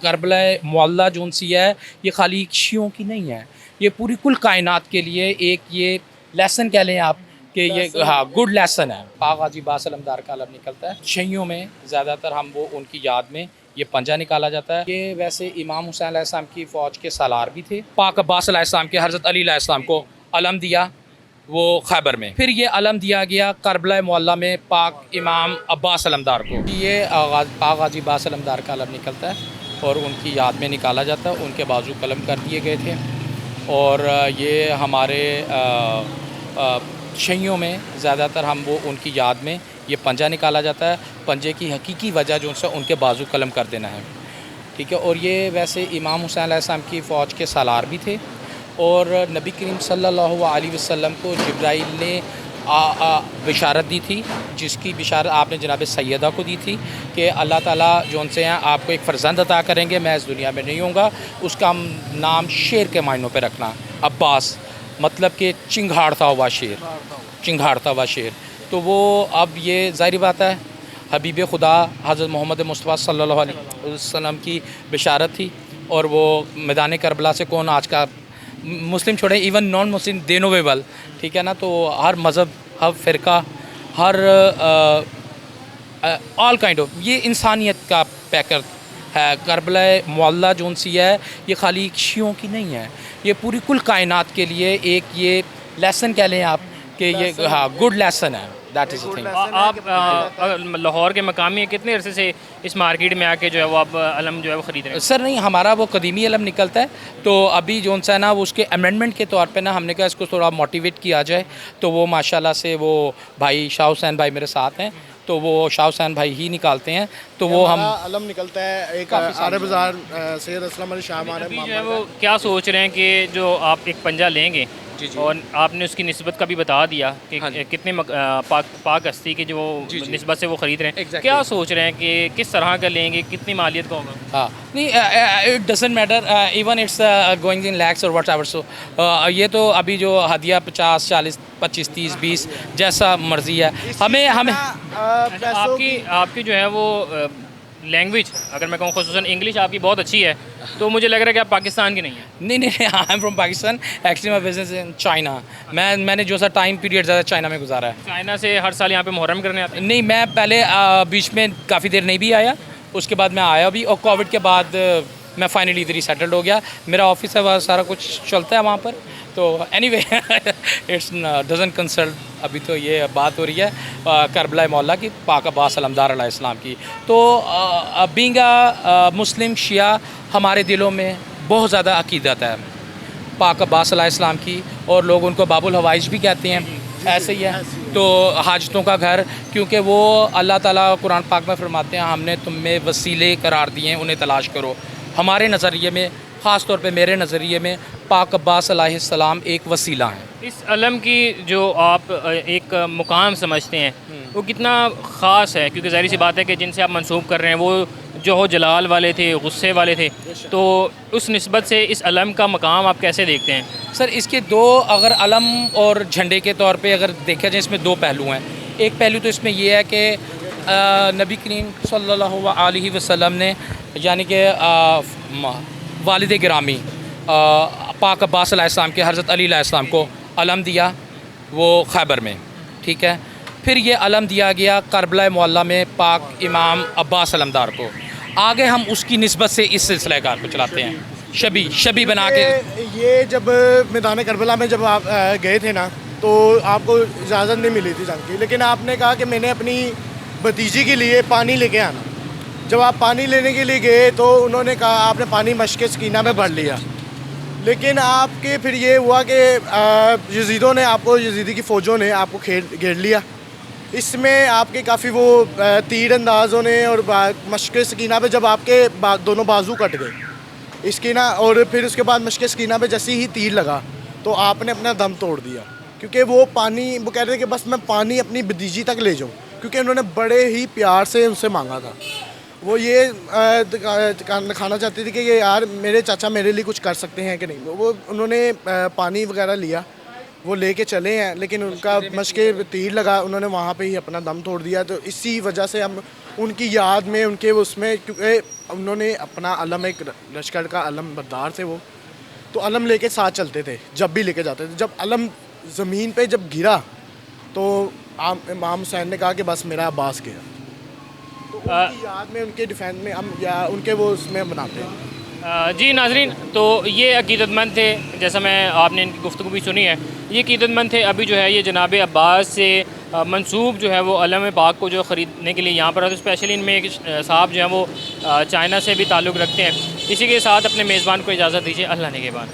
Karbala मुअल्ला zone सी है ये खाली शियों की नहीं है, ये पूरी कुल कायनात के लिए एक ये लेसन कह लें आप कि ये हाँ गुड लेसन है। पाक गाजी बासलमदार का अलम निकलता है शियों में, ज़्यादातर हम वो उनकी याद में ये पंजा निकाला जाता है। ये वैसे इमाम हुसैन अलैहिस्सलाम की फ़ौज के सालार भी थे। पाक अब्बास अलैहिस्सलाम के हज़रत अली अलैहिस्सलाम को अलम दिया वो खैबर में, फिर ये अलम दिया गया करबला मुअल्ला में पाक इमाम अब्बास अलमदार को। ये पाक गाजी बास अलमदार का अलम निकलता है और उनकी याद में निकाला जाता है। उनके बाजू कलम कर दिए गए थे और ये हमारे शइयों में ज़्यादातर हम वो उनकी याद में ये पंजा निकाला जाता है। पंजे की हकीकी वजह जो उनसे उनके बाजू कलम कर देना है, ठीक है। और ये वैसे इमाम हुसैन अलैहिस्सलाम की फ़ौज के सालार भी थे और नबी करीम सल्लल्लाहु अलैहि वसल्लम को जिब्राइल ने बिशारत दी थी, जिसकी बिशारत आपने जनाब सैयदा को दी थी कि अल्लाह ताला जो उनसे हैं आपको एक फ़र्जंद अता करेंगे, मैं इस दुनिया में नहीं होऊंगा, उसका नाम शेर के मायनों पे रखना, अब्बास मतलब कि चिंगाड़ता हुआ शेर, चिंगाड़ता हुआ शेर। तो वो अब ये ज़ाहिर बात है हबीब खुदा हज़रत मोहम्मद मुस्तफ़ा सल्लल्लाहु अलैहि वसल्लम की बिशारत थी और वो मैदान करबला से कौन आज का मुस्लिम छोड़े इवन नॉन मुस्लिम देनोवेबल, ठीक है ना। तो हर मज़हब, हर फ़िरका, हर ऑल काइंड ऑफ ये इंसानियत का पैकर है। करबला मुअल्ला जोन सी है ये खाली शियों की नहीं है, ये पूरी कुल कायनात के लिए एक ये लेसन कह लें आप कि ये हाँ गुड लेसन है। That is the thing. आप लाहौर के मकामी हैं, कितने अरसे से इस मार्केट में आके जो है वो आप अलम जो है वो ख़रीद रहे हैं? सर नहीं, हमारा वो कदीमी अलम निकलता है, तो अभी जो सा है ना वो उसके अमेंडमेंट के तौर पे ना हमने कहा इसको थोड़ा मोटिवेट किया जाए। तो वो माशाल्लाह से वो भाई शाह हुसैन भाई मेरे साथ हैं, तो वो शाह हुसैन भाई ही निकालते हैं। तो वो हम अलम निकलता है एक आरे बाज़ार सैयद असलम अली शाह अभी जो है वो क्या सोच रहे हैं कि जो आप एक पंजा लेंगे और आपने उसकी निस्बत का भी बता दिया कि कितने पाक हस्ती की जो निस्बत से वो ख़रीद रहे हैं, क्या सोच रहे हैं कि किस तरह का लेंगे, कितनी मालियत का होगा? हाँ नहीं, it doesn't matter even it's going in lakhs और व्हाट एवर। सो ये तो अभी जो हदिया 50 40 25 30 20 जैसा मर्ज़ी है हमें आपकी जो है वो लैंग्वेज अगर मैं कहूँ ख़ुसूसन इंग्लिश आपकी बहुत अच्छी है, तो मुझे लग रहा है कि आप पाकिस्तान की नहीं है। नहीं I am from Pakistan, actually my business in China. मैंने जो सा टाइम पीरियड ज़्यादा चाइना में गुजारा है। चाइना से हर साल यहाँ पे मुहर्रम करने आते हैं? नहीं, मैं पहले बीच में काफ़ी देर नहीं भी आया, उसके बाद मैं आया भी और कोविड के बाद मैं फाइनली इधर ही सेटल्ड हो गया। मेरा ऑफिस है, वह सारा कुछ चलता है वहाँ पर। तो एनीवे इट्स डजंट कंसर्न। अभी तो ये बात हो रही है करबला मुअल्ला की, पाक अब्बास अलमदार अलैहिस्सलाम की। तो बीइंग अ मुस्लिम शिया हमारे दिलों में बहुत ज़्यादा अकीदत है पाक अब्बास अलैहिस्सलाम की, और लोग उनको बाबुल हवाइज भी कहते हैं, ऐसे ही है। तो हाजतों का घर, क्योंकि वो अल्लाह ताला कुरान पाक में फरमाते हैं हमने तुम में वसीले करार दिए हैं, उन्हें तलाश करो। हमारे नज़रिए में, ख़ास तौर पे मेरे नज़रिए में, पाक अब्बास अलैहिस्सलाम एक वसीला है। इस अलम की जो आप एक मुकाम समझते हैं वो कितना ख़ास है? क्योंकि ज़ाहिर सी बात है कि जिनसे आप मंसूब कर रहे हैं वो जो हो जलाल वाले थे, गुस्से वाले थे, तो उस निस्बत से इस अलम का मकाम आप कैसे देखते हैं? सर इसके दो, अगर अलम और झंडे के तौर पे अगर देखा जाए, इसमें दो पहलू हैं। एक पहलू तो इसमें ये है कि नबी करीम सल्लल्लाहु अलैहि वसल्लम ने यानी कि वालिद गिरामी पाक अब्बास अलैहिस्सलाम के हज़रत अली अलैहिस्सलाम को अलम दिया वो खैबर में, ठीक है। फिर ये अलम दिया गया करबला मुअल्ला में पाक इमाम अब्बास अलमदार को। आगे हम उसकी निस्बत से इस सिलसिलेकार को चलाते हैं, शबी बना के। ये जब मैदान करबला में जब आप गए थे ना, तो आपको इजाज़त नहीं मिली थी जंग की, लेकिन आपने कहा कि मैंने अपनी भतीजी के लिए पानी लेके आना। जब आप पानी लेने के लिए गए तो उन्होंने कहा, आपने पानी मशक़ सकीना में भर लिया, लेकिन आपके फिर ये हुआ कि यजीदों ने आपको, यजीदी की फ़ौजों ने आपको घेर लिया। इसमें आपके काफ़ी वो तीर अंदाज़ों ने और मशक़ सकीना पे जब आपके दोनों बाजू कट गए इसकी ना, और फिर उसके बाद मशक़ सकीना पे जैसे ही तीर लगा तो आपने अपना दम तोड़ दिया, क्योंकि वो पानी, वो कह रहे थे कि बस मैं पानी अपनी भतीजी तक ले जाऊँ, क्योंकि उन्होंने बड़े ही प्यार से उनसे मांगा था। वो ये खाना चाहती थी कि यार मेरे चाचा मेरे लिए कुछ कर सकते हैं कि नहीं। वो उन्होंने पानी वगैरह लिया वो लेके चले हैं, लेकिन उनका मशके तीर लगा, उन्होंने वहाँ पे ही अपना दम तोड़ दिया। तो इसी वजह से हम उनकी याद में उनके उसमें, क्योंकि उन्होंने अपना अलम, एक लश्कर का अलम बरदार थे वो, तो अलम लेके साथ चलते थे जब भी लेके जाते थे। जब अलम ज़मीन पे जब गिरा तो इमाम हुसैन ने कहा कि बस मेरा अब्बास गया। तो उनकी याद में, उनके डिफेंस में हम या उनके वो उसमें मनाते हैं। जी नाजरीन, तो ये अकीदतमंद थे, जैसा मैं आपने इनकी गुफ्तगू भी सुनी है, ये अकीदतमंद थे। अभी जो है ये जनाब अब्बास से मंसूब जो है वो अलम पाक को जो ख़रीदने के लिए यहाँ पर है। तो स्पेशली इनमें एक साहब जो है वो चाइना से भी ताल्लुक़ रखते हैं। इसी के साथ अपने मेज़बान को इजाज़त दीजिए। अल्लाह ने के बाद।